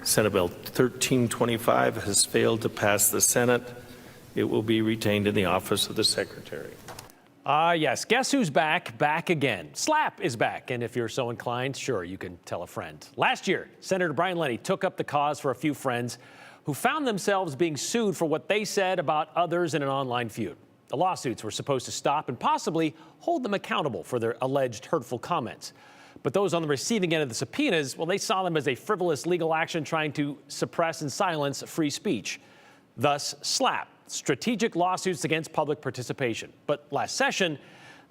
Senate Bill 1325 has failed to pass the Senate. It will be retained in the office of the Secretary. Yes, guess who's back? Back again. SLAPP is back, and if you're so inclined, sure, you can tell a friend. Last year, Senator Brian Lenny took up the cause for a few friends who found themselves being sued for what they said about others in an online feud. The lawsuits were supposed to stop and possibly hold them accountable for their alleged hurtful comments. But those on the receiving end of the subpoenas, well, they saw them as a frivolous legal action trying to suppress and silence free speech. Thus, SLAPP, strategic lawsuits against public participation. But last session,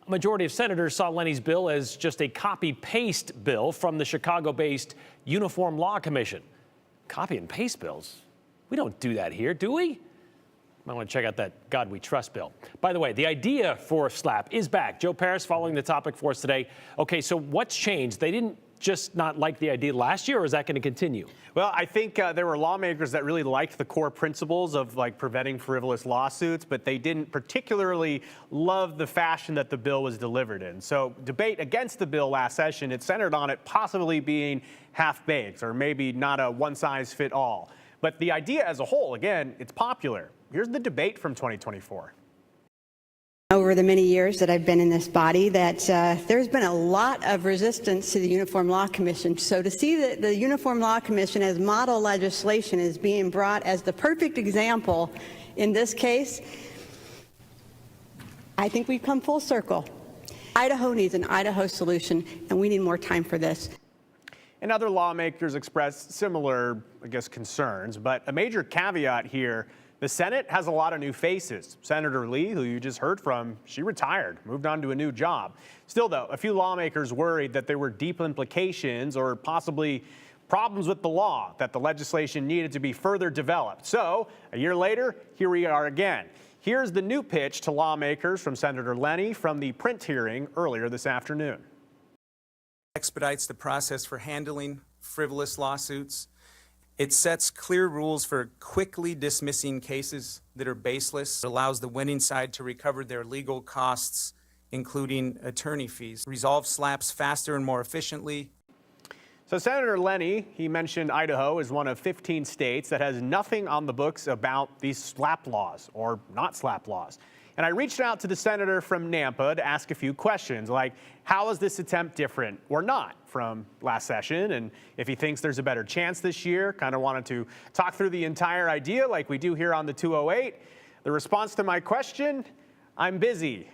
a majority of senators saw Lenny's bill as just a copy-paste bill from the Chicago-based Uniform Law Commission. Copy and paste bills? We don't do that here, do we? I want to check out that God We Trust bill. By the way, the idea for SLAPP is back. Joe Paris following the topic for us today. Okay, so what's changed? They didn't just not like the idea last year, or is that going to continue? Well, I think there were lawmakers that really liked the core principles of preventing frivolous lawsuits, but they didn't particularly love the fashion that the bill was delivered in. So debate against the bill last session, it centered on it possibly being half-baked or maybe not a one-size-fit-all. But the idea as a whole, again, it's popular. Here's the debate from 2024. Over the many years that I've been in this body, that there's been a lot of resistance to the Uniform Law Commission. So to see that the Uniform Law Commission as model legislation is being brought as the perfect example in this case, I think we've come full circle. Idaho needs an Idaho solution, and we need more time for this. And other lawmakers expressed similar, concerns. But a major caveat here, the Senate has a lot of new faces. Senator Lee, who you just heard from, she retired, moved on to a new job. Still, though, a few lawmakers worried that there were deep implications or possibly problems with the law, that the legislation needed to be further developed. So, a year later, here we are again. Here's the new pitch to lawmakers from Senator Lenny from the print hearing earlier this afternoon. Expedites the process for handling frivolous lawsuits. It sets clear rules for quickly dismissing cases that are baseless. It allows the winning side to recover their legal costs, including attorney fees. Resolve SLAPPs faster and more efficiently. So Senator Lenny, he mentioned Idaho is one of 15 states that has nothing on the books about these SLAPP laws or not SLAPP laws. And I reached out to the senator from Nampa to ask a few questions, like how is this attempt different or not from last session? And if he thinks there's a better chance this year, kind of wanted to talk through the entire idea like we do here on the 208. The response to my question, I'm busy.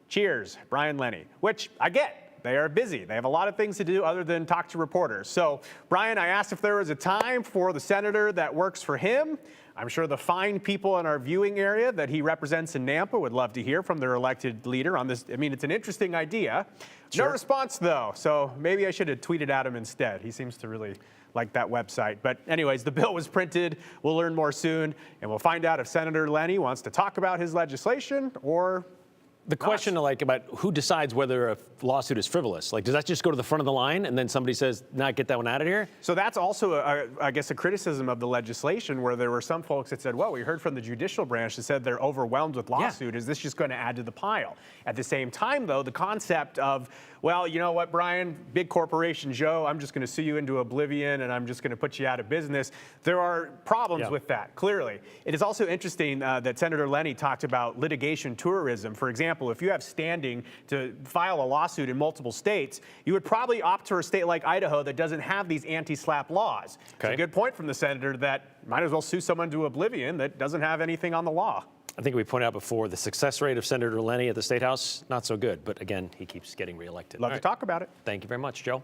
Cheers, Brian Lenny, which I get. They are busy. They have a lot of things to do other than talk to reporters. So, Brian, I asked if there was a time for the senator that works for him. I'm sure the fine people in our viewing area that he represents in Nampa would love to hear from their elected leader on this. I mean, it's an interesting idea. Sure. No response, though, so maybe I should have tweeted at him instead. He seems to really like that website. But anyways, the bill was printed. We'll learn more soon, and we'll find out if Senator Lenny wants to talk about his legislation or the question about who decides whether a lawsuit is frivolous, does that just go to the front of the line and then somebody says, nah, get that one out of here? So that's also, a criticism of the legislation where there were some folks that said, well, we heard from the judicial branch that said they're overwhelmed with lawsuit. Yeah. Is this just going to add to the pile? At the same time, though, the concept of, well, you know what, Brian, big corporation Joe, I'm just going to sue you into oblivion and I'm just going to put you out of business. There are problems with that, clearly. It is also interesting that Senator Lenny talked about litigation tourism. For example, if you have standing to file a lawsuit in multiple states, you would probably opt for a state like Idaho that doesn't have these anti-SLAPP laws. Okay. It's a good point from the senator that might as well sue someone to oblivion that doesn't have anything on the law. I think we pointed out before the success rate of Senator Lenny at the State House, not so good. But again, he keeps getting reelected. Love to talk about it. Thank you very much, Joe.